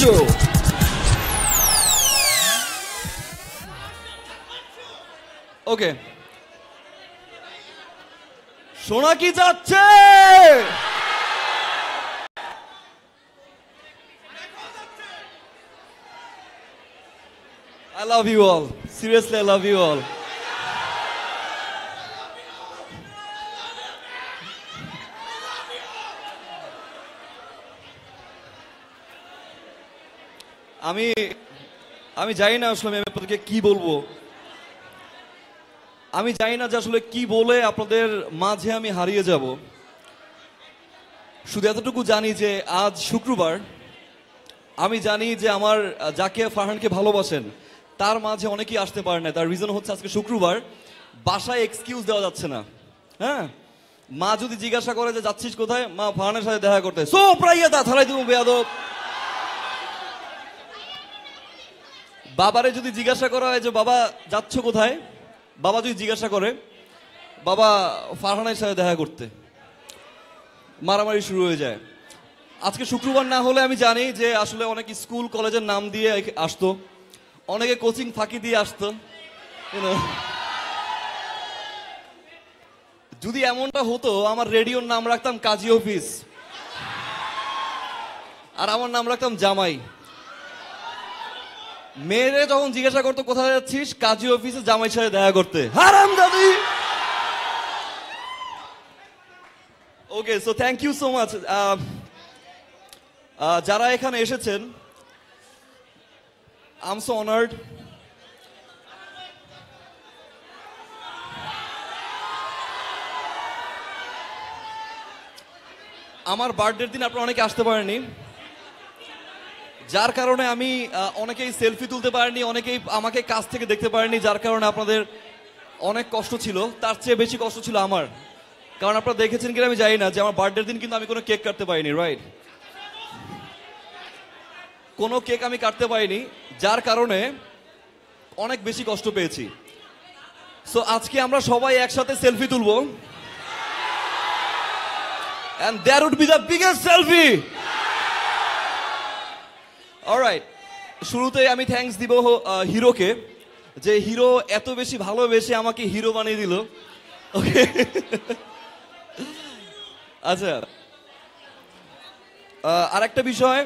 Show. ওকে, শোনা কি যাচ্ছে? I love you all. Seriously, I love you all. আমি জানি না আসলে আমি আপনাদেরকে কি বলবো। আমি জানি না যে আসলে কি বলে আপনাদের মাঝে আমি হারিয়ে যাব। শুধু এতটুকু জানি যে আজ শুক্রবার। আমি জানি যে আমার যাকে ফারহানকে ভালোবাসেন তার মাঝে অনেকেই আসতে পারে না। তার রিজন হচ্ছে আজকে শুক্রবার, বাসায় এক্সকিউজ দেওয়া যাচ্ছে না। হ্যাঁ, মা যদি জিজ্ঞাসা করে যে যাচ্ছিস কোথায়, মা ফারহানের সাথে দেখা করতে, সো প্রাইয়া তা থালাই তুমি বেয়াদব। বাবারে যদি জিজ্ঞাসা করা হয় যে বাবা যাচ্ছ কোথায়, বাবা যদি জিজ্ঞাসা করে বাবা ফারহানের সাথে দেখা করতে, মারামারি শুরু হয়ে যায়। আজকে শুক্রবার না হলে আমি জানি যে আসলে অনেক স্কুল কলেজের নাম দিয়ে আসতো, অনেকে কোচিং ফাঁকি দিয়ে আসতো। যদি এমনটা হতো, আমার রেডিওর নাম রাখতাম কাজী অফিস, আর আমার নাম রাখতাম জামাই। মেয়েরে যখন জিজ্ঞাসা করতো কোথায় যাচ্ছিস, কাজী অফিসে জামাই সাথে দেখা করতে। হারামজাদি। Okay, so thank you so much যারা এখানে এসেছেন। I am so honoured. আমার বার্থডের দিন আপনারা অনেকে আসতে পারেননি, যার কারণে আমি অনেকেই সেলফি তুলতে পারিনি, অনেকেই আমাকে কাছ থেকে দেখতে পারেনি, যার কারণে আপনাদের অনেক কষ্ট ছিল। তার চেয়ে বেশি কষ্ট ছিল আমার, কারণ আপনারা দেখেছেন কিনা আমি জানি না যে আমার বার্থডের দিন কিন্তু আমি কোনো কেক কাটতে পারিনি। রাইট, কোনো কেক আমি কাটতে পারিনি, যার কারণে অনেক বেশি কষ্ট পেয়েছি। সো আজকে আমরা সবাই একসাথে সেলফি তুলবো, and that would be the biggest selfie. Alright, শুরুতে আমি থ্যাঙ্কস দিব হিরোকে, যে হিরো এত বেশি ভালোবেসে আমাকে হিরো বানিয়ে দিল। ওকে, আচ্ছা, আর একটা বিষয়,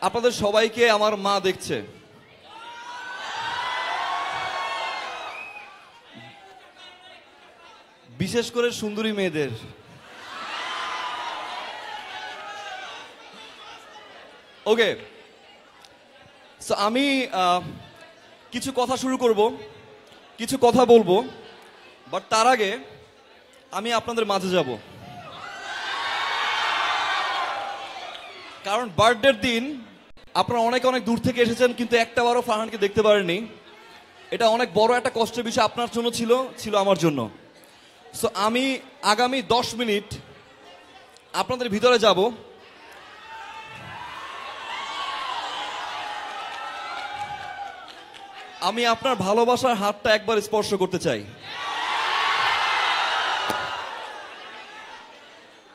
আপনাদের সবাইকে আমার মা দেখছে। বিশেষ করে সুন্দরী মেয়েদের। ওকে, সো আমি কিছু কথা শুরু করব, কিছু কথা বলবো, বাট তার আগে আমি আপনাদের মাঝে যাব, কারণ বার্থডের দিন আপনারা অনেক অনেক দূর থেকে এসেছেন, কিন্তু একটা বারও ফারহানকে দেখতে পারেননি। এটা অনেক বড় একটা কষ্টের বিষয় আপনার জন্য ছিল আমার জন্য। সো আমি আগামী 10 মিনিট আপনাদের ভিতরে যাব। আমি আপনার ভালোবাসার হাতটা একবার স্পর্শ করতে চাই।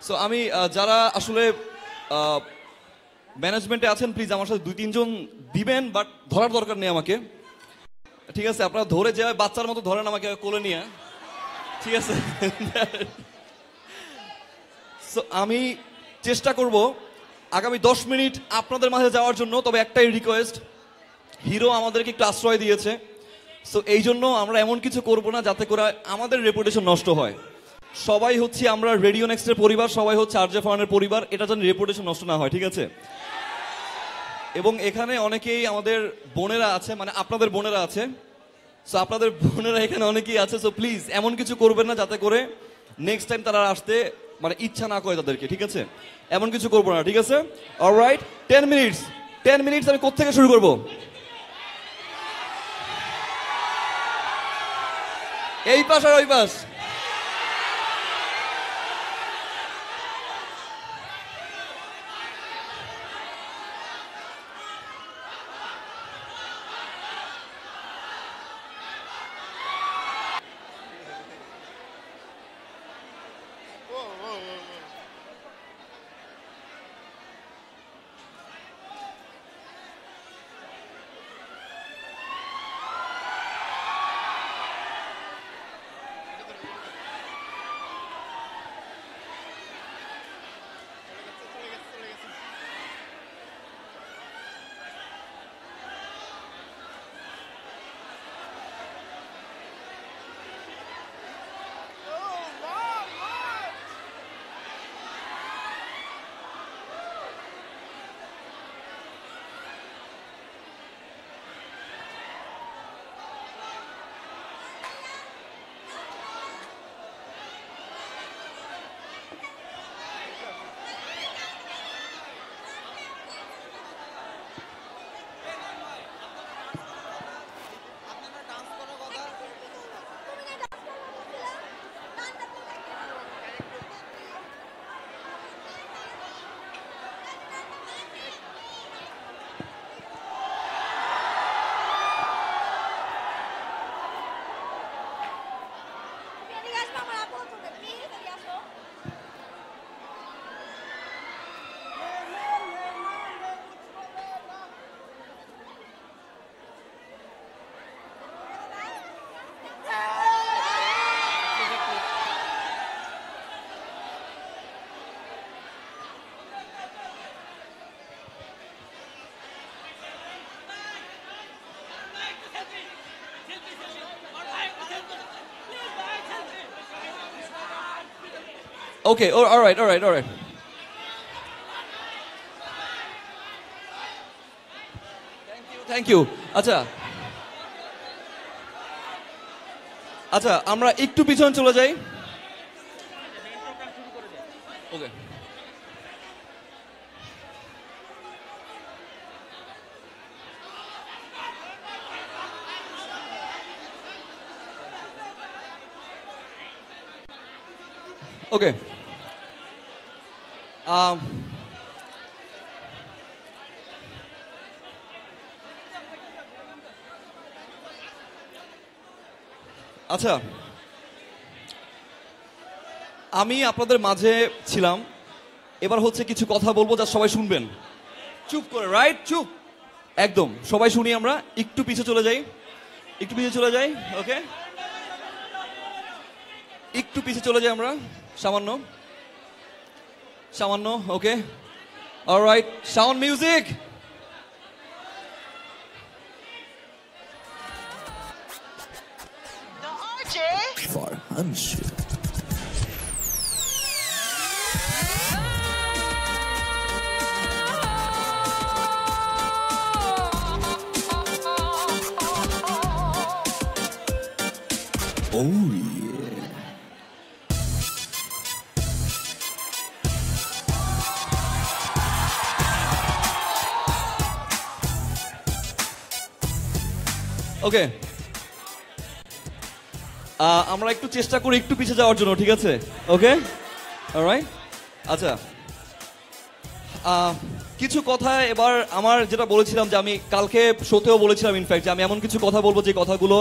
সো আমি যারা আসলে ম্যানেজমেন্টে আছেন, প্লিজ আমার সাথে 2-3 জন দিবেন, বাট ধরার দরকার নেই আমাকে, ঠিক আছে? আপনারা ধরে যে বাচ্চার মতো ধরেন আমাকে কোলে নিয়ে, ঠিক আছে? সো আমি চেষ্টা করব আগামী 10 মিনিট আপনাদের মাঝে যাওয়ার জন্য। তবে একটাই রিকোয়েস্ট, হিরো আমাদেরকে একটু আশ্রয় দিয়েছে, সো এই জন্য আমরা এমন কিছু করব না যাতে করে আমাদের রেপুটেশন নষ্ট হয়। সবাই হচ্ছে আমরা রেডিও নেক্সটের পরিবার, সবাই হচ্ছে আরজে ফারহানের পরিবার, এটা যেন রেপুটেশন নষ্ট না হয়, ঠিক আছে? এবং এখানে অনেকেই আমাদের বোনেরা আছে, মানে আপনাদের বোনেরা আছে, সো আপনাদের বোনেরা এখানে অনেকেই আছে। সো প্লিজ এমন কিছু করবেন না যাতে করে নেক্সট টাইম তারা আসতে মানে ইচ্ছা না করে তাদেরকে, ঠিক আছে? এমন কিছু করবো না, ঠিক আছে? অলরাইট, 10 মিনিটস আমি কোত্থেকে শুরু করব? এই পাশ আর ওই পাশ? Okay, all right, all right, all right. Thank you. আচ্ছা আচ্ছা, আমরা একটু পিছনে চলে যাই। ওকে, ওকে। আচ্ছা, আমি আপনাদের মাঝে ছিলাম, এবার হচ্ছে কিছু কথা বলবো যা সবাই শুনবেন চুপ করে, রাইট? চুপ একদম, সবাই শুনি। আমরা একটু পিছে চলে যাই, একটু পিছে চলে যাই। ওকে, একটু পিছে চলে যাই আমরা, সামান্য সামান্য। Okay, alright, sound music. Farhan Show. Oh yeah. Okay, আমরা একটু চেষ্টা করি একটু পিছিয়ে যাওয়ার জন্য, ঠিক আছে? ওকে, অলরাইট। আচ্ছা, কিছু কথা এবার, আমার যেটা বলেছিলাম যে আমি কালকে শোতেও বলেছিলাম ইনফ্যাক্ট, যে আমি এমন কিছু কথা বলবো যে কথাগুলো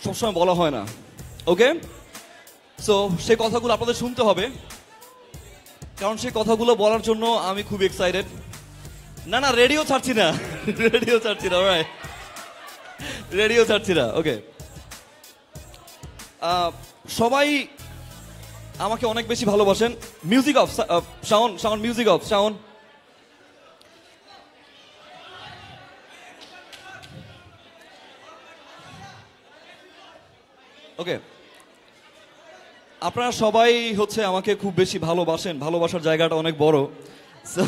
সবসময় বলা হয় না। ওকে, সো সেই কথাগুলো আপনাদের শুনতে হবে, কারণ সেই কথাগুলো বলার জন্য আমি খুব এক্সাইটেড। না না, রেডিও ছাড়ছি না, রেডিও ছাড়ছি না, অলরাইট, রেডিও ছাড়ছি না। ওকে, সবাই আমাকে অনেক বেশি ভালোবাসেন। Music off, Shaon, Shaon, music off, Shaon. Okay, আপনারা সবাই হচ্ছে আমাকে খুব বেশি ভালোবাসেন, ভালোবাসার জায়গাটা অনেক বড়। সো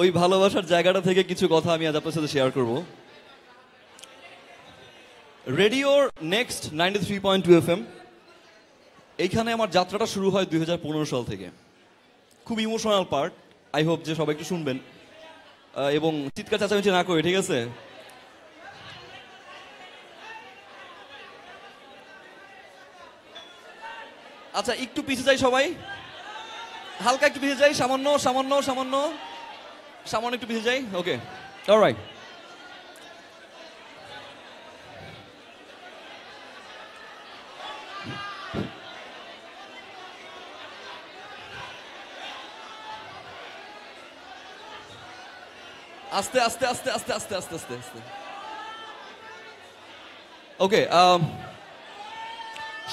ওই ভালোবাসার জায়গাটা থেকে কিছু কথা আমি আজ আপনার সাথে শেয়ার করব। রেডিওর নেক্সট 93.2 FM, এইখানে আমার যাত্রাটা শুরু হয় 2015 সাল থেকে। খুব ইমোশনাল পার্ট, আই হোপ যে সবাই একটু শুনবেন এবং চিৎকার চেঁচামেচি না করে, ঠিক আছে? আচ্ছা, একটু পিছিয়ে যাই সবাই, হালকা একটু পিছিয়ে যাই, সামান্য সামান্য সামান্য সামান্য একটু পিছিয়ে যাই। ওকে, অলরাইট। আস্তে আস্তে আস্তে আস্তে আস্তে আস্তে আস্তে আস্তে। ওকে,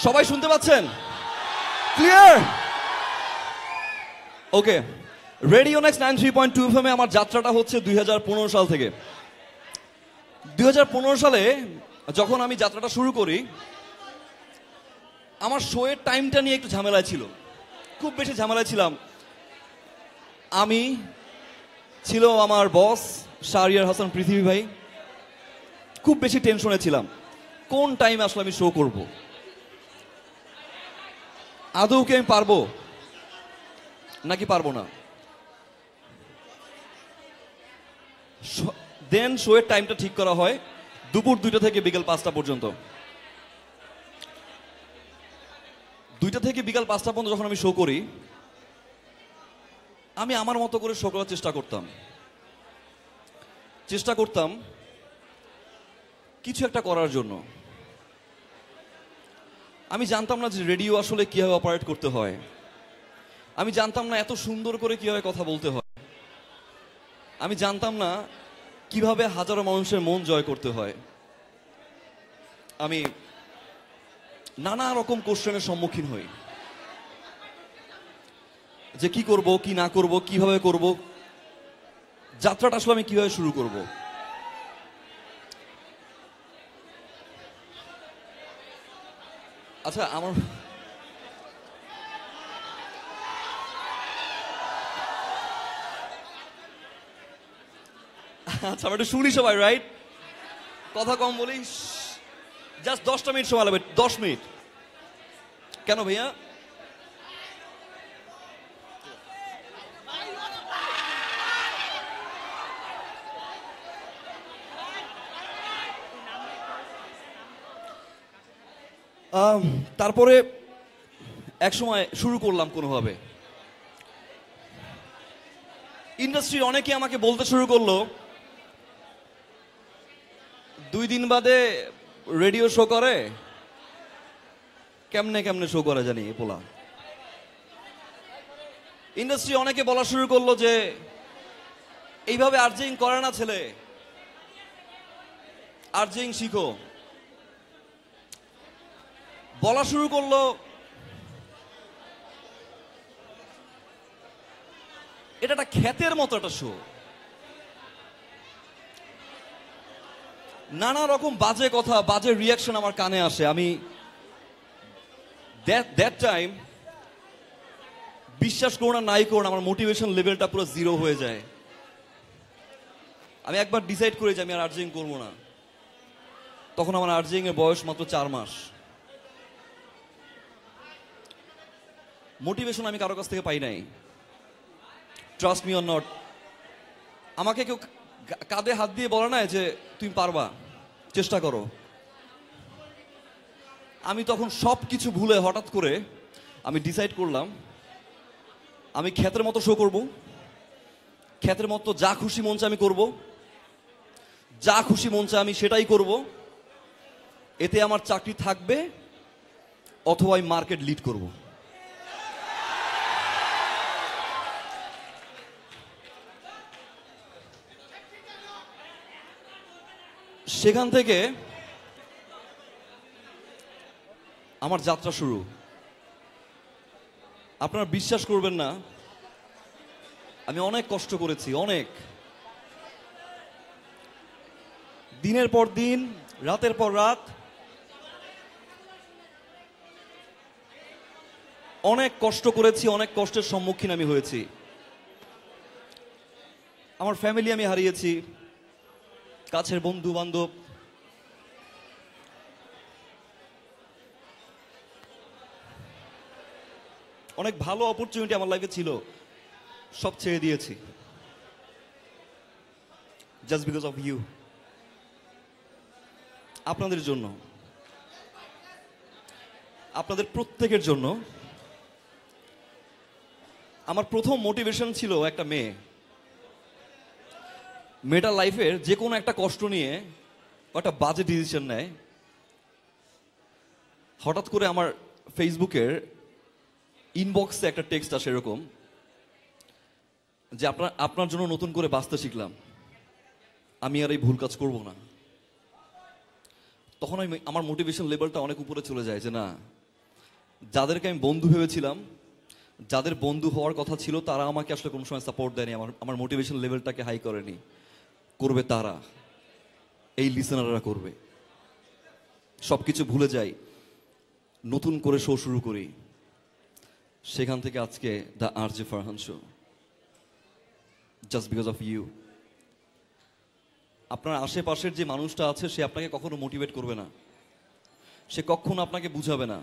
সবাই শুনতে পাচ্ছেন? ক্লিয়ার? ওকে, রেডিও নেক্সট 93.2 FM এ আমার যাত্রাটা হচ্ছে 2015 সাল থেকে। 2015 সালে যখন আমি যাত্রাটা শুরু করি, আমার শোয়ের টাইমটা নিয়ে একটু ঝামেলায় ছিল, খুব বেশি ঝামেলায় ছিলাম। আমি ছিল আমার বস শাহরিয়ার হাসান পৃথিবী ভাই, খুব বেশি টেনশনে ছিলাম কোন টাইমে আসলে আমি শো করব, আদৌ কি আমি পারবো নাকি পারবো না। দেন শোয়ের টাইমটা ঠিক করা হয় দুপুর 2টা থেকে বিকেল 5টা পর্যন্ত। 2টা থেকে বিকাল 5টা পর্যন্ত যখন আমি শো করি, আমি আমার মতো করে শো করার চেষ্টা করতাম কিছু একটা করার জন্য। আমি জানতাম না যে রেডিও আসলে কিভাবে অপারেট করতে হয়, আমি জানতাম না এত সুন্দর করে কিভাবে কথা বলতে হয়, আমি জানতাম না কিভাবে হাজারো মানুষের মন জয় করতে হয়। আমি নানা রকম কোশ্চেনের সম্মুখীন হই, যে কি করব কি না করব, কিভাবে করব, যাত্রাটা আসলে আমি কিভাবে শুরু করব। আচ্ছা, আমার আচ্ছা আমরা একটু শুনি সবাই, রাইট? কথা কম বলি, জাস্ট 10টা মিনিট সময় লাগবে, 10 মিনিট। কেন ভাইয়া? তারপরে এক সময় শুরু করলাম কোনোভাবে। ইন্ডাস্ট্রির অনেকে আমাকে বলতে শুরু করলো 2 দিন বাদে রেডিও শো করে, কেমনে কেমনে শো করে জানি এ পোলা। ইন্ডাস্ট্রি অনেকে বলা শুরু করলো যে এইভাবে আর্জিং করে না ছেলে, আর্জিং শিখো। বলা শুরু করলো এটা একটা খ্যাতের মতো একটা শো। নানা রকম বাজে কথা, বাজে রিয়াকশন আমার কানে আসে। আমি দ্যাট টাইম বিশ্বাস করুন আর নাই করুন, আমার মোটিভেশন লেভেলটা পুরো 0 হয়ে যায়। আমি একবার ডিসাইড করি যে আমি আর আর্জিং করবো না। তখন আমার আর্জিং এর বয়স মাত্র 4 মাস। মোটিভেশন আমি কারো কাছ থেকে পাই নাই, ট্রাস্ট মি অর নট। আমাকে কেউ কাঁধে হাত দিয়ে বলে না যে তুমি পারবা, চেষ্টা করো। আমি তখন সব কিছু ভুলে হঠাৎ করে আমি ডিসাইড করলাম আমি খ্যাতের মতো শো করব, খ্যাতের মতো যা খুশি মন চায় আমি করব, যা খুশি মন চায় আমি সেটাই করব। এতে আমার চাকরি থাকবে অথবা আমি মার্কেট লিড করব। সেখান থেকে আমার যাত্রা শুরু। আপনারা বিশ্বাস করবেন না, আমি অনেক কষ্ট করেছি, অনেক। দিনের পর দিন, রাতের পর রাত, অনেক কষ্ট করেছি, অনেক কষ্টের সম্মুখীন আমি হয়েছি। আমার ফ্যামিলি আমি হারিয়েছি, কাছের বন্ধু বান্ধব, অনেক ভালো অপরচুনিটি আমার লাইফে ছিল, সব ছেড়ে দিয়েছি জাস্ট বিকজ অফ ইউ। আপনাদের জন্য, আপনাদের প্রত্যেকের জন্য। আমার প্রথম মোটিভেশন ছিল একটা মেয়ে। মেয়েটার লাইফের যে কোনো একটা কষ্ট নিয়ে একটা বাজে ডিসিশন নেয়। হঠাৎ করে আমার ফেসবুকের ইনবক্সে একটা টেক্সট আসে এরকম যে আপনার জন্য নতুন করে বাঁচতে শিখলাম, আমি আর এই ভুল কাজ করব না। তখন আমার মোটিভেশন লেভেলটা অনেক উপরে চলে যায় যে না, যাদেরকে আমি বন্ধু ভেবেছিলাম, যাদের বন্ধু হওয়ার কথা ছিল, তারা আমাকে আসলে কোনো সময় সাপোর্ট দেয়নি, আমার মোটিভেশন লেভেলটাকে হাই করেনি। করবে তারা, এই লিসেনাররা করবে। সবকিছু ভুলে যাই, নতুন করে শো শুরু করি। সেখান থেকে আজকে the RJ Farhan show, just because of you. আপনার আশেপাশের যে মানুষটা আছে সে আপনাকে কখনো মোটিভেট করবে না, সে কখনো আপনাকে বুঝাবে না।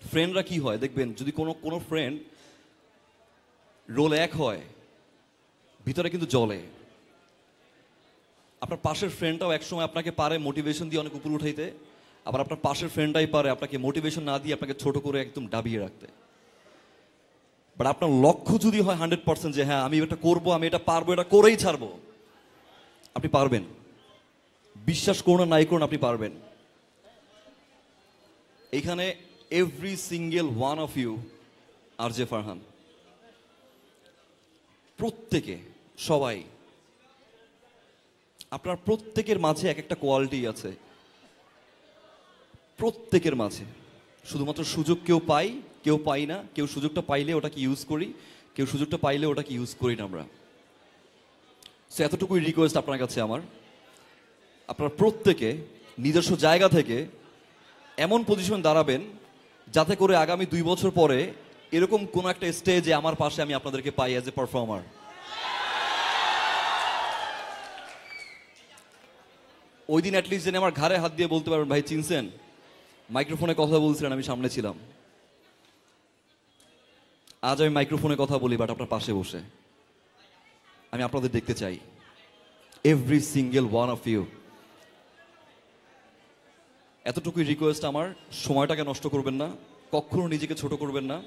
ফ্রেন্ডরা কি হয় দেখবেন, যদি কোনো ফ্রেন্ড রোল এক হয়, ভিতরে কিন্তু জ্বলে। আপনার পাশের ফ্রেন্ডটাও একসময় আপনাকে পারে মোটিভেশন দিয়ে অনেক উপরে উঠাইতে, আবার আপনার পাশের ফ্রেন্ডটাই পারে আপনাকে মোটিভেশন না দিয়ে আপনাকে ছোট করে একদম ডাবিয়ে রাখতে। বাট আপনার লক্ষ্য যদি হয় 100% যে হ্যাঁ আমি এটা করবো, আমি এটা পারবো, এটা করেই ছাড়বো, আপনি পারবেন। বিশ্বাস করুন আর নাই করুন, আপনি পারবেন। এখানে every single one of you RJ Farhan, প্রত্যেকে, সবাই, আপনার প্রত্যেকের মাঝে এক একটা কোয়ালিটি আছে, প্রত্যেকের মাঝে। শুধুমাত্র সুযোগ কেউ পাই, কেউ পাই না। কেউ সুযোগটা পাইলে ওটাকে ইউজ করি, কেউ সুযোগটা পাইলে ওটাকে ইউজ করি না আমরা। সো এতটুকুই রিকোয়েস্ট আপনার কাছে আমার, আপনারা প্রত্যেকে নিজস্ব জায়গা থেকে এমন পজিশন দাঁড়াবেন যাতে করে আগামী 2 বছর পরে এরকম কোন একটা স্টেজে আমার পাশে আমি আপনাদেরকে পাই অ্যাজ এ পারফর্মার। ওই দিন অ্যাটলিস্ট যেন আমার ঘাড়ে হাত দিয়ে বলতে পারবেন, ভাই চিনছেন, মাইক্রোফোনে কথা বলছিলেন, আমি সামনে ছিলাম। আজ আমি মাইক্রোফোনে কথা বলি, বাট আপনার পাশে বসে আমি আপনাদের দেখতে চাই, every single one of you. এতটুকুই রিকোয়েস্ট আমার, সময়টাকে নষ্ট করবেন না, কখনো নিজেকে ছোট করবেন না।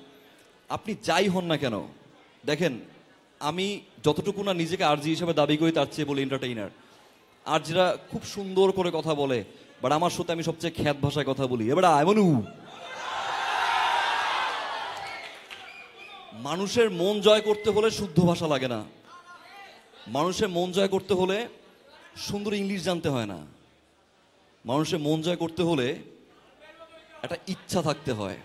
আপনি যাই হন না কেন, দেখেন আমি যতটুকু না নিজেকে আরজি হিসেবে দাবি করি, তার চেয়ে বলি এন্টারটেইনার। আর যারা খুব সুন্দর করে কথা বলে, বাট আমার সাথে আমি সবচেয়ে খ্যাত ভাষায় কথা বলি, এবার এমনু মানুষের মন জয় করতে হলে শুদ্ধ ভাষা লাগে না, মানুষের মন জয় করতে হলে সুন্দর ইংলিশ জানতে হয় না, মানুষের মন জয় করতে হলে একটা ইচ্ছা থাকতে হয়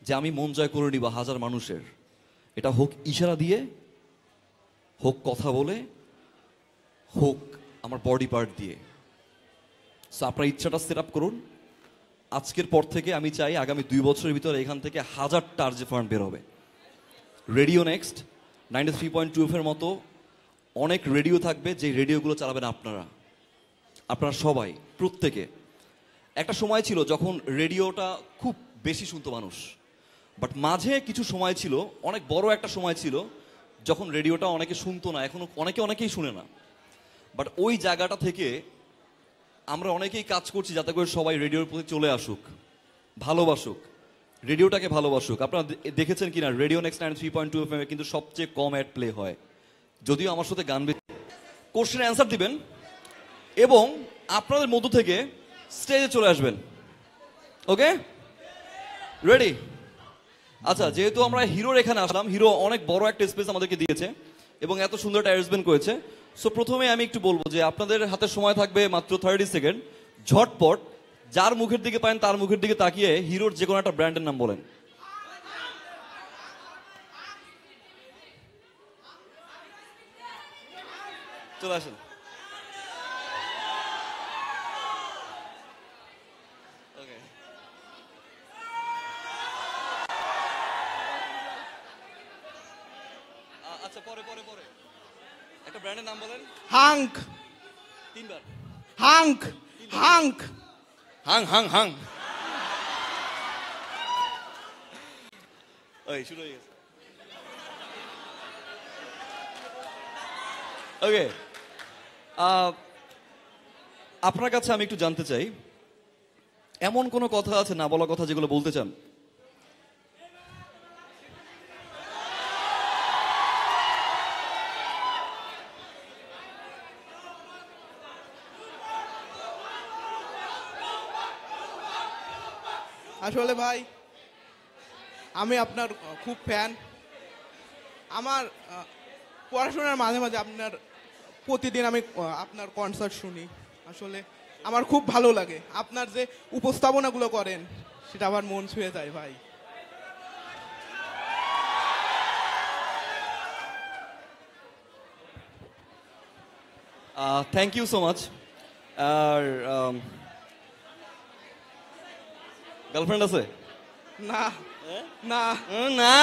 যে আমি মন জয় করে নিব হাজার মানুষের। এটা হোক ইশারা দিয়ে, হোক কথা বলে, হোক আমার বডি পার্ট দিয়ে। সো আপনার ইচ্ছাটা সেট আপ করুন। আজকের পর থেকে আমি চাই আগামী 2 বছরের ভিতরে এখান থেকে 1000টা আরজে ফার্ম বের হবে। রেডিও নেক্সট 93.2 এর মতো অনেক রেডিও থাকবে, যে রেডিওগুলো চালাবেন আপনারা সবাই, প্রত্যেকে। একটা সময় ছিল যখন রেডিওটা খুব বেশি শুনতো মানুষ, বাট মাঝে কিছু সময় ছিল, অনেক বড় একটা সময় ছিল, যখন রেডিওটা অনেকে শুনতো না, এখনো অনেকেই শুনে না। বাট ওই জায়গাটা থেকে আমরা অনেকেই কাজ করছি যাতে করে সবাই রেডিওর প্রতি চলে আসুক, ভালোবাসুক, রেডিওটাকে ভালোবাসুক। আপনারা দেখেছেন কিনা, রেডিও নেক্সট 93.2 FM কিন্তু সবচেয়ে কম অ্যাড প্লে হয়, যদিও আমার সাথে গান কোশ্চেনের অ্যান্সার দিবেন এবং আপনাদের মধ্য থেকে স্টেজে চলে আসবেন। ওকে, রেডি? আচ্ছা, যেহেতু আমরা হিরোর এখানে আসলাম, হিরো অনেক বড় একটা স্পেস আমাদেরকে দিয়েছে এবং এত সুন্দর একটা অ্যারেঞ্জমেন্ট করেছে। সো প্রথমে আমি একটু বলবো যে আপনাদের হাতে সময় থাকবে মাত্র 30 সেকেন্ড। ঝটপট যার মুখের দিকে পারেন তার মুখের দিকে তাকিয়ে হিরোর যে কোনো একটা ব্র্যান্ডের নাম বলেন। চলে আসেন। আচ্ছা, পরে একটা ব্র্যান্ডের নাম বলেন। হাঙ্ক। 3 বার। হাঙ্ক। হাঙ্ক। হাং। ওই শুরু হয়ে গেছে। ওকে, আপনার কাছে আমি একটু জানতে চাই, এমন কোনো কথা আছে না বলা কথা যেগুলো বলতে চান? আসলে ভাই, আমি আপনার খুব ফ্যান। আমার পড়াশোনার মাঝে মাঝে আপনার প্রতিদিন আমি আপনার কনসার্ট শুনি। আসলে আমার খুব ভালো লাগে, আপনার যে উপস্থাপনাগুলো করেন সেটা আমার মন ছুঁয়ে যায় ভাই। Thank you so much. আর গার্লফ্রেন্ড আছে? না না না,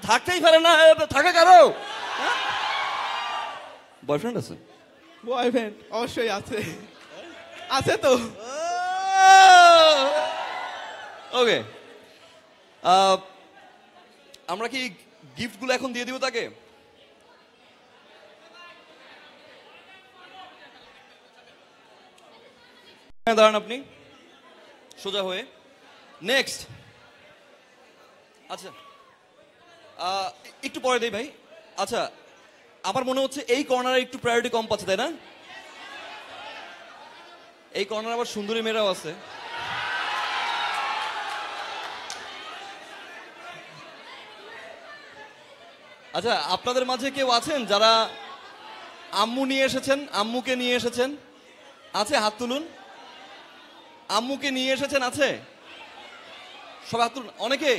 থাকতেই পারে না, থাকে কারো। বয়ফ্রেন্ড আছে? বয়ফ্রেন্ড অবশ্যই আছে, আছে তো। ওকে, আমরা কি গিফটগুলো এখন দিয়ে দিব তাকে? দাঁড়ান আপনি সোজা হয়ে। নেক্সট। আচ্ছা, একটু পরে দেই ভাই। আচ্ছা, আমার মনে হচ্ছে এই কর্নারে একটু প্রায়োরিটি কম পাচ্ছে, তাই না? এই কর্নারে আবার সুন্দরী মেয়েরাও আছে। আচ্ছা, আপনাদের মাঝে কেউ আছেন যারা আম্মু নিয়ে এসেছেন, আম্মুকে নিয়ে এসেছেন? আছে? হাত তুলুন। আম্মুকে নিয়ে এসেছেন? আছে? সব হাত তুলুন। অনেকে?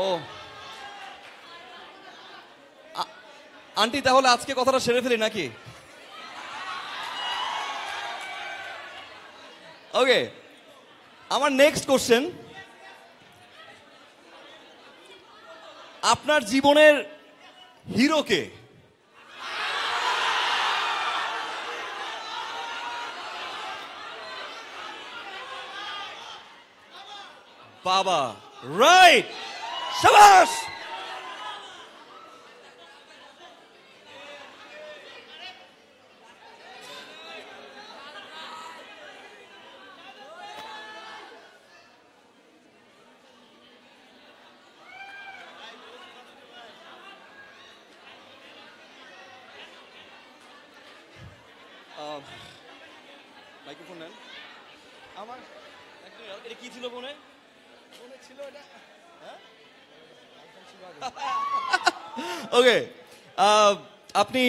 ও আন্টি, তাহলে আজকে কথাটা সেরে ফেলি নাকি? ওকে, আমার নেক্সট কোশ্চেন, আপনার জীবনের হিরোকে? বাবা, রাইট, শাবাশ। মাইক্রোফোন নেন। আমার এটা কি ছিল ফোনে? মনে ছিল এটা ওকে, আপনি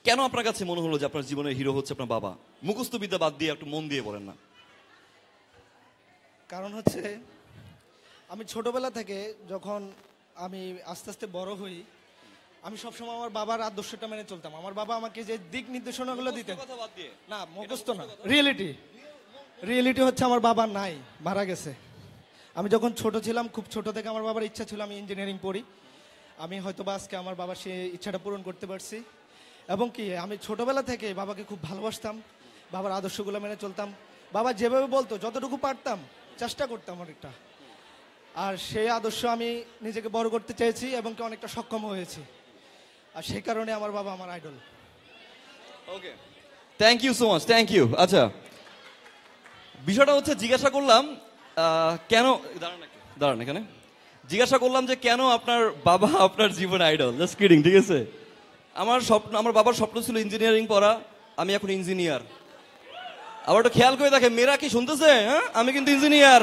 কেন আপনার কাছে মনে হলো যে আপনার জীবনের হিরো হচ্ছে আপনার বাবা? মুখস্থ বিদ্যা বাদ দিয়ে একটু মন দিয়ে বলেন না। কারণ হচ্ছে আমি ছোটবেলা থেকে যখন আমি আস্তে আস্তে বড় হই, আমি সবসময় আমার বাবার আদর্শটা মেনে চলতাম। আমার বাবা আমাকে যে দিক নির্দেশনাগুলো দিতেন, কথা বাদ দিয়ে। না মুখস্থ না, রিয়েলিটি হচ্ছে আমার বাবা নাই, মারা গেছে। আমি যখন ছোট ছিলাম, খুব ছোট থেকে আমার বাবার ইচ্ছা ছিল আমি ইঞ্জিনিয়ারিং পড়ি। আমি হয়তো বা আজকে আমার বাবার সেই ইচ্ছাটা পূরণ করতে পারছি। এবং কি আমি ছোটবেলা থেকে বাবাকে খুব ভালোবাসতাম, বাবার আদর্শগুলো মেনে চলতাম। বাবা যেভাবে বলতো যতটুকু পারতাম চেষ্টা করতাম অনেকটা। আর সেই আদর্শ আমি নিজেকে বড় করতে চেয়েছি এবং কি অনেকটা সক্ষম হয়েছি। আর সেই কারণে আমার বাবা আমার idol. Okay, thank you so much, thank you. আচ্ছা, বিষয়টা হচ্ছে জিজ্ঞাসা করলাম কেন, দাঁড়ান এখানে, জিজ্ঞাসা করলাম যে কেন আপনার বাবা আপনার জীবন আইডল। জাস্ট কিডিং, ঠিক আছে? আমার বাবার স্বপ্ন ছিল ইঞ্জিনিয়ারিং পড়া, আমি এখন ইঞ্জিনিয়ার। আবার একটু খেয়াল করে দেখে, মেয়েরা কি শুনতেছে? হ্যাঁ, আমি কিন্তু ইঞ্জিনিয়ার।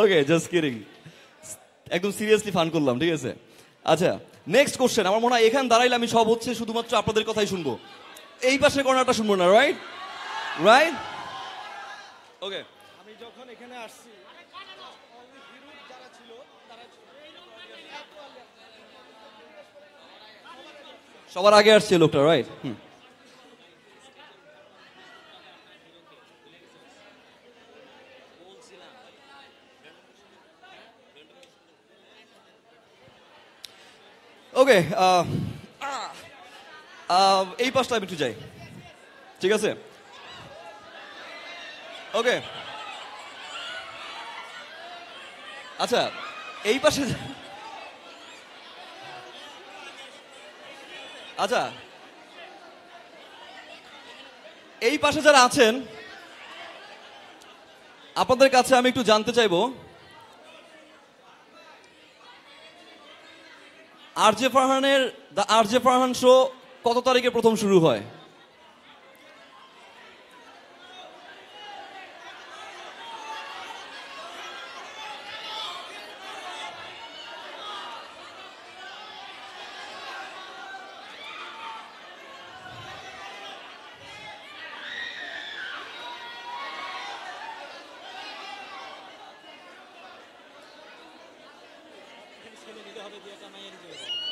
ওকে, জাস্ট কিডিং, একদম সিরিয়াসলি ফান করলাম, ঠিক আছে? আচ্ছা, নেক্সট কোশ্চেন। আমার মনে হয় এখানে দাঁড়াইলে আমি সব হচ্ছে শুধুমাত্র আপনাদের কথাই শুনবো, এই পাশের কর্নারটা শুনবো না, রাইট? রাইট, ওকে। আমি যখন এখানে আসছি, সবার আগে আসছে লোকটা, রাইট? ওকে, এই পাশটা আমি একটু যাই, ঠিক আছে? ওকে, আচ্ছা, এই পাশে, আচ্ছা, এই পাশে যারা আছেন আপনাদের কাছে আমি একটু জানতে চাইবো, আরজে ফারহানের দ্য আরজে ফারহান শো কত তারিখে প্রথম শুরু হয়?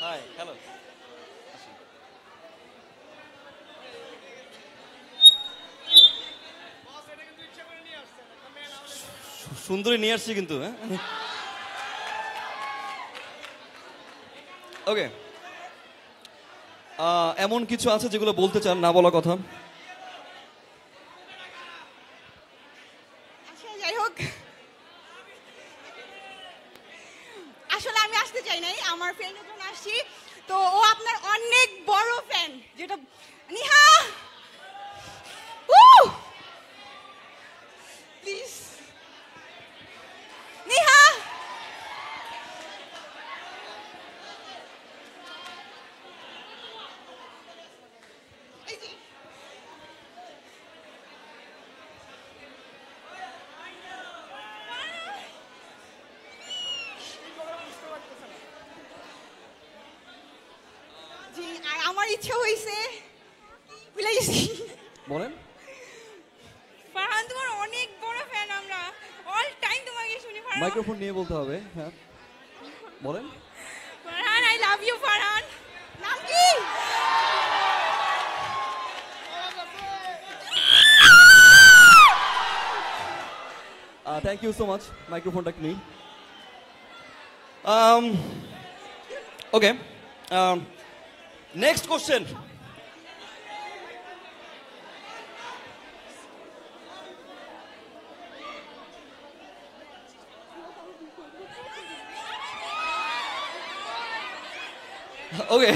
Hi, hello. সুন্দরী নিয়ে আসছি কিন্তু, হ্যাঁ। ওকে, এমন কিছু আছে যেগুলো বলতে চান, না বলা কথা? আচ্ছা, যাই হোক, আসলে আমি আসতে চাই নাই, আমার ফ্রেন্ডের জন্য আসছি। তো ও আপনার অনেক বড় ফ্যান, যেটা নিহা, প্লিজ নিহা, এই যে জি, আর আমার ইচ্ছা হয়েছে, ভুলে গেছি। বলেন। ফারহান, তোমার অনেক বড় ফ্যান আমরা, অল টাইম তোমাকে শুনি ফারহান। মাইক্রোফোন নিয়ে বলতে হবে, হ্যাঁ বলেন। Farhan, I love you Farhan. নাম কি? থ্যাংক ইউ সো মাচ, মাইক্রোফোনটা নেই। ওকে, নেক্সট কোশ্চেন। ওকে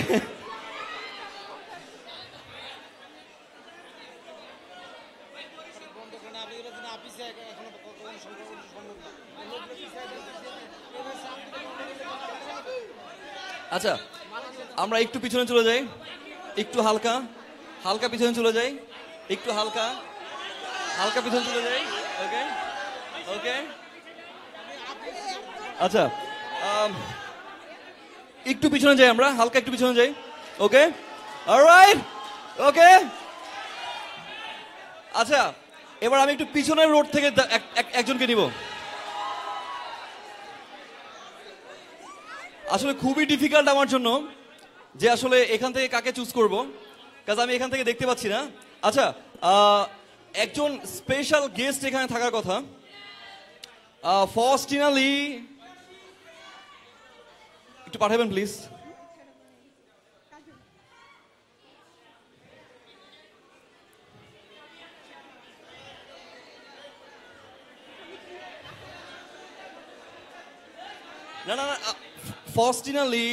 আচ্ছা আমরা একটু পিছনে চলে যাই, একটু হালকা হালকা পিছনে চলে যাই, একটু হালকা হালকা পিছনে চলে যাই। ওকে ওকে আচ্ছা একটু পিছনে যাই, আমরা হালকা একটু পিছনে যাই। ওকে অলরাইট ওকে আচ্ছা এবার আমি একটু পিছনের রোড থেকে একজনকে নিব। আসলে খুবই ডিফিকাল্ট আমার জন্য যে আসলে এখান থেকে কাকে চুজ করব, কাজ আমি এখান থেকে দেখতে পাচ্ছি না। আচ্ছা একজন স্পেশাল গেস্ট এখানে থাকার কথা, ফস্টিনা লি, একটু পাঠাবেন প্লিজ। না না না ফস্টিনা লি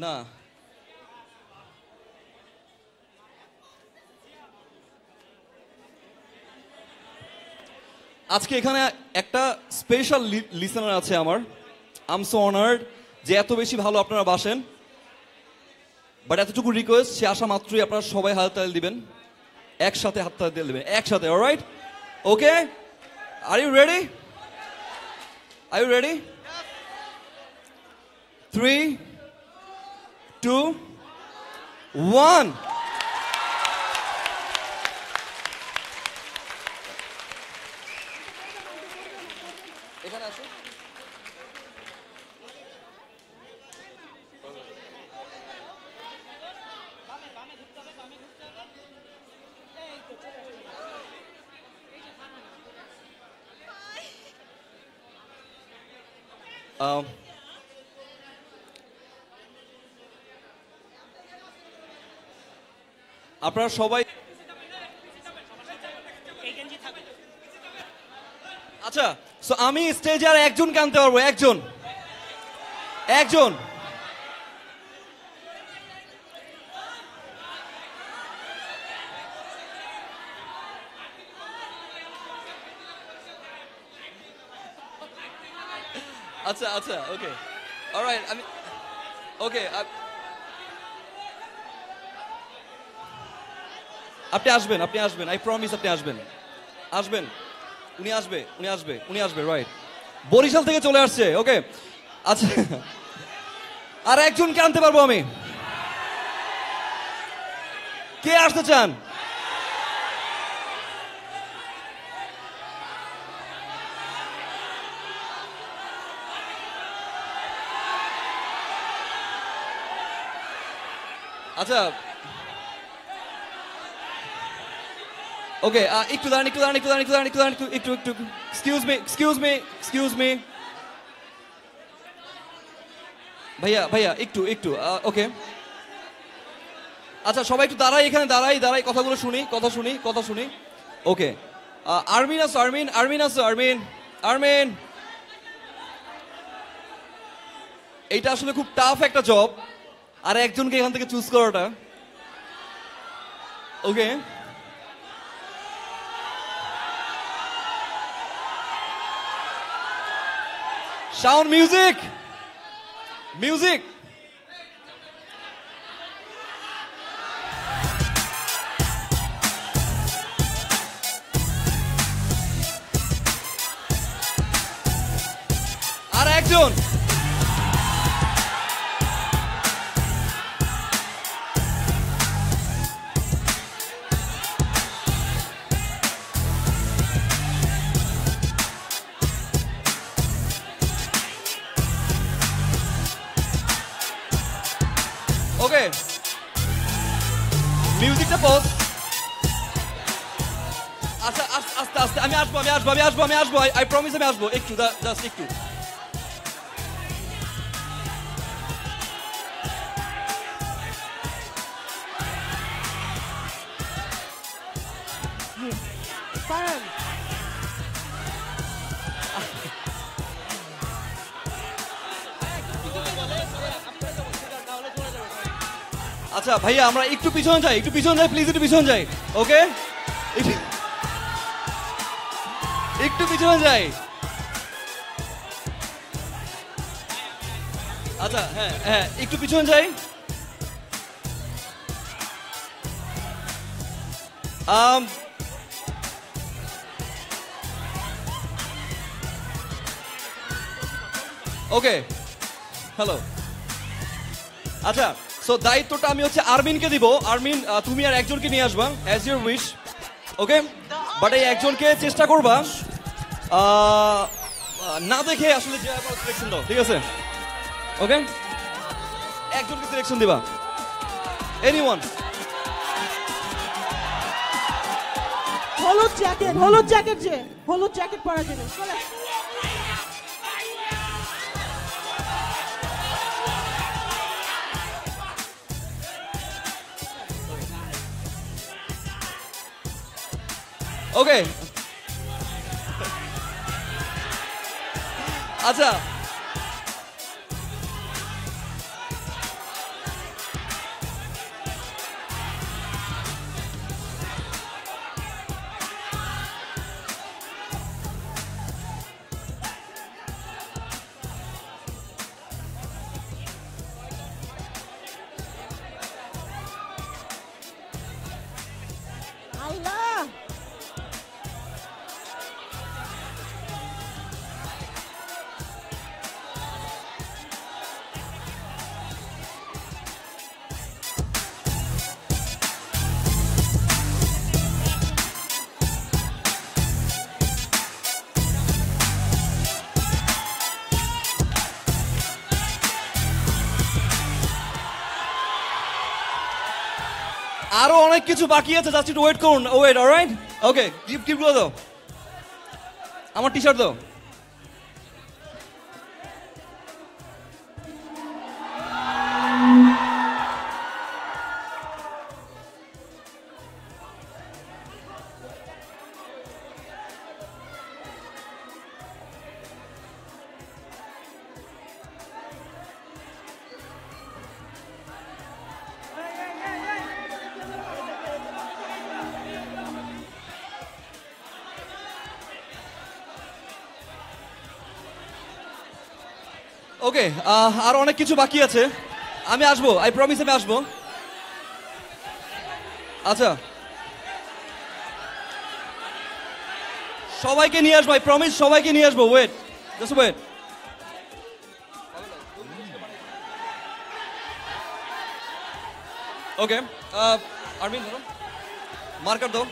না আজকে এখানে একটা স্পেশাল লিসেনার আছে আমার, আই এম সো অনার্ড যে এত বেশি ভালো আপনারা বাসেন, বাট এতটুকু রিকোয়েস্ট সে আসা মাত্রই আপনারা সবাই হাততালি দিবেন, একসাথে হাততালি দিবেন একসাথে। Alright okay are you ready? Are you ready? 3 2 1 এখানে আসো। আপনারা সবাই আচ্ছা সো আমি স্টেজে আর একজনকে আনতে পারবো, একজন একজন আচ্ছা আচ্ছা ওকে অলরাইট আমি ওকে আপনি আসবেন, আপনি আসবেন, আই প্রমিস আপনি আসবেন, আসবেন, উনি আসবে, উনি আসবে, উনি আসবে, রাইট বরিশাল থেকে চলে আসছে। ওকে আচ্ছা আর একজনকে আনতে পারবো আমি, কে আসতে চান? আচ্ছা ওকে একটু দাঁড়ান একটু দাঁড়ান একটু দাঁড়ান একটু দাঁড়ান একটু দাঁড়ান একটু একটু excuse me excuse me excuse me ভাইয়া ভাইয়া একটু একটু ওকে আচ্ছা সবাই একটু দাঁড়াই, এখানে দাঁড়াই দাঁড়াই কথাগুলো শুনি, কথা শুনি, কথা শুনি। ওকে আরমিন আছো, আরমিন, আরমিন আছো, আরমিন, আরমিন। এইটা আসলে খুব টাফ একটা জব, আর একজনকে এখান থেকে চুজ করাটা। ওকে সাউন্ড মিউজিক মিউজিক আর একজন ওকে মিউজিকটা পজ। আচ্ছা আস্তে আস্তে আমি আসবো আমি আসবো আমি আসবো আমি আসবো আই প্রমিস আমি আসবো, একটু জাস্ট একটু। আচ্ছা ভাইয়া আমরা একটু পিছনে যাই প্লিজ, একটু পিছনে যাই। ওকে, একটু পিছনে যাই। আচ্ছা হ্যাঁ হ্যাঁ, একটু পিছনে যাই। ওকে, হ্যালো। আচ্ছা, সো দায়িত্বটা আমি হচ্ছে আরমিনকে দিব। আরমিন, তুমি আর একজনকে নিয়ে আসবা as your wish. Okay, but এই একজনকে চেষ্টা করবা না দেখে আসলে যে সিলেকশন দাও, ঠিক আছে? ওকে, একজনকে সিলেকশন দিবা, এনিওয়ান। হলুদ জ্যাকেট যে হলুদ জ্যাকেট পরা জন্য চলে। ওকে, আচ্ছা আল্লাহ, আরো অনেক কিছু বাকি আছে, জাস্ট একটু ওয়েট করুন। Wait, alright. ওকে, গিফটগুলো দাও, আমার টি শার্ট দাও। ওকে, আর অনেক কিছু বাকি আছে, আমি আসবো, আই প্রমিস আমি আসবো। আচ্ছা, সবাইকে নিয়ে আসবো, আই প্রমিস সবাইকে নিয়ে আসবো। Wait, just wait. Okay, Armin ধরো, মার্কার দাও।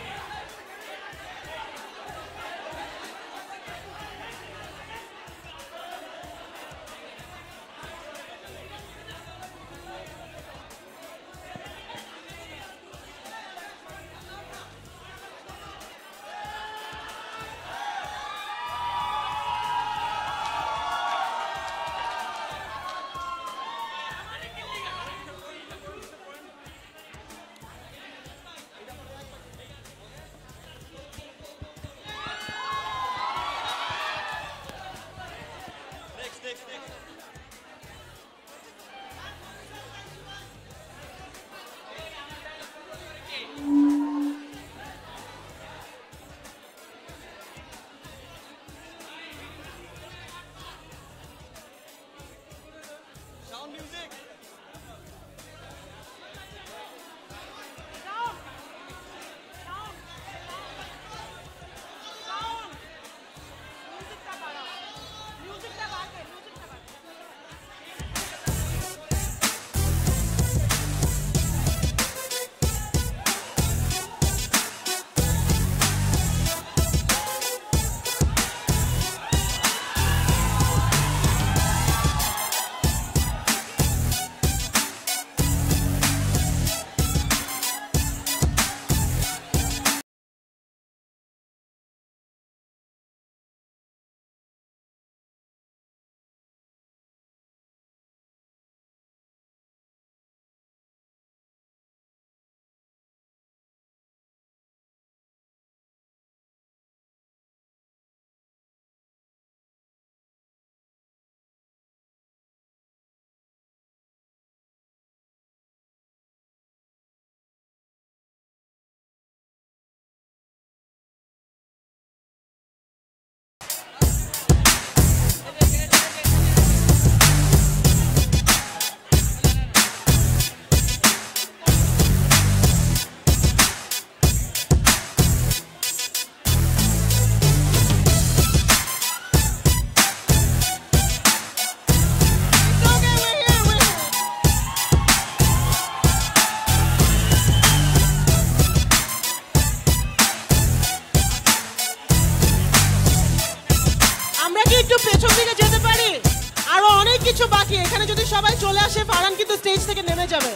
বাকি, এখানে যদি সবাই চলে আসে ফারহান কিন্তু স্টেজ থেকে নেমে যাবে।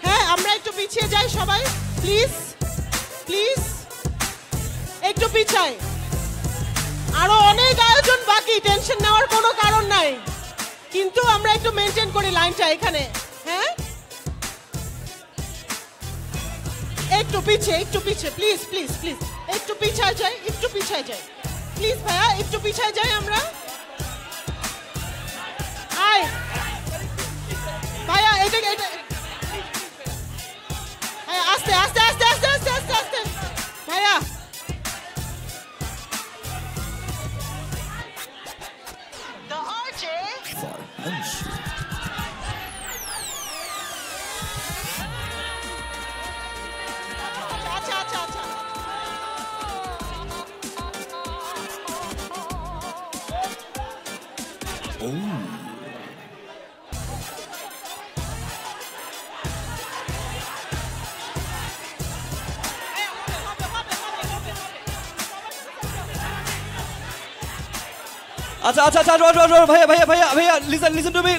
হ্যাঁ, আমরা একটু পিছিয়ে যাই সবাই, প্লিজ প্লিজ একটু পিছাই। আরো অনেক আয়োজন বাকি, টেনশন নেওয়ার কোনো কারণ নাই, কিন্তু আমরা একটু মেনটেন করি লাইনটা এখানে। হ্যাঁ, একটু পিছিয়ে প্লিজ প্লিজ প্লিজ একটু পিছায় যাই, একটু পিছায় যাই প্লিজ ভাইয়া, একটু পিছায় যাই আমরা। আয় ভাইয়া, এটা ভাইয়া আস্তে আস্তে আস্তে আস্তে আস্তে আস্তে আস্তে ভাইয়া। Farhan Shoot. আচ্ছা আচ্ছা আচ্ছা, Oh আচ্ছা আচ্ছা আচ্ছা ভাইয়া ভাইয়া ভাইয়া ভাইয়া লিসেন টু মি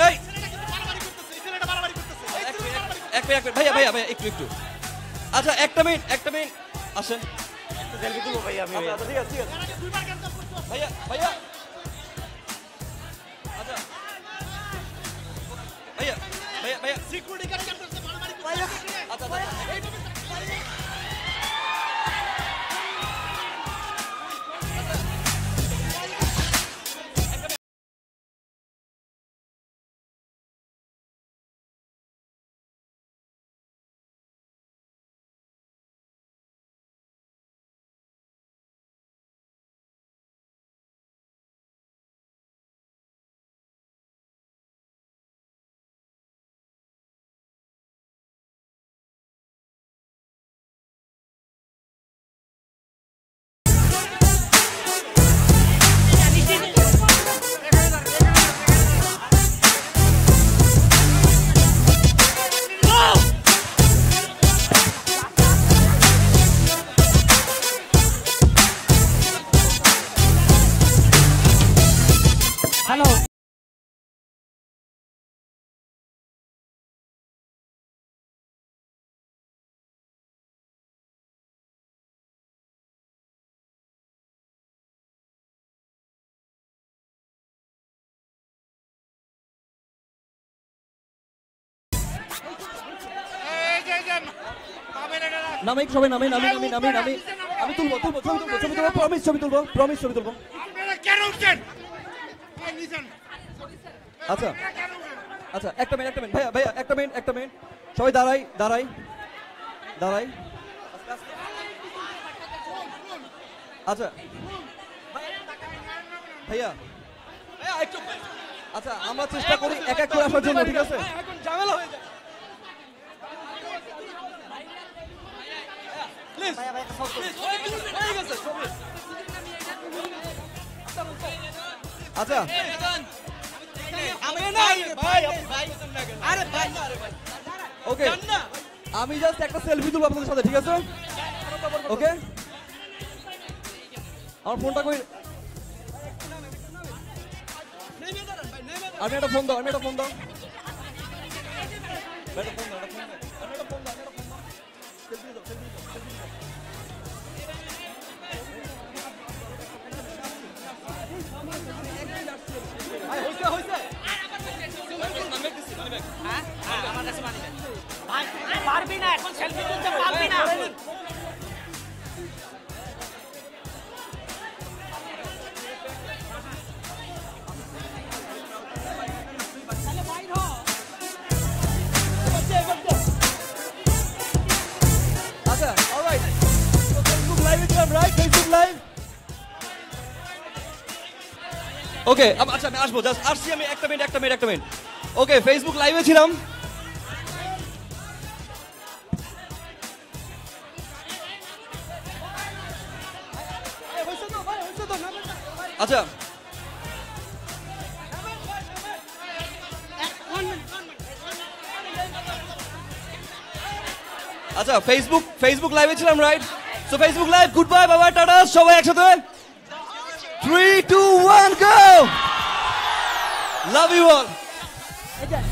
এই এক মিনিট ভাইয়া ভাইয়া ভাইয়া একটু আচ্ছা একটা মিনিট আসেন সেলফি তুলবো ভাইয়া আমি। আচ্ছা ঠিক আছে ভাইয়া ভাইয়া আচ্ছা ভাইয়া ভাইয়া ভাইয়া সিকিউরিটি গার্ড ক্যাম্পাসে মারামারি করতেছে আচ্ছা নামে সবাই নামে আমি তুলবো ছবি তুলবো আচ্ছা আচ্ছা একটা মিনিট ভাইয়া একটা মিনিট সবাই দাঁড়াই আচ্ছা ভাইয়া আচ্ছা আমরা চেষ্টা করি এক এক করে আসার জন্য, ঠিক আছে? ঝামেলা হয়ে যায়। আচ্ছা ওকে, আমি জাস্ট একটা সেলফি তুলবো আপনাদের সাথে, ঠিক আছে? ওকে, আমার ফোনটা কই, আমি একটা ফোন দাও পারবি না এখন সেলফি তুলতে পারবি না। আচ্ছা অলরাইট, ফেসবুক লাইভে ছিলাম, রাইট? ফেসবুক লাইভ ওকে। আচ্ছা আমি আসবো, জাস্ট আসছি আমি, একটা মিনিট ওকে। ফেসবুক লাইভে ছিলাম, আচ্ছা আচ্ছা ফেসবুক লাইভে ছিলাম, right? So Facebook live, good bye, বাবা, টাটা, সবাই একসাথে 3, 2, 1 গো। Love you all. এই যে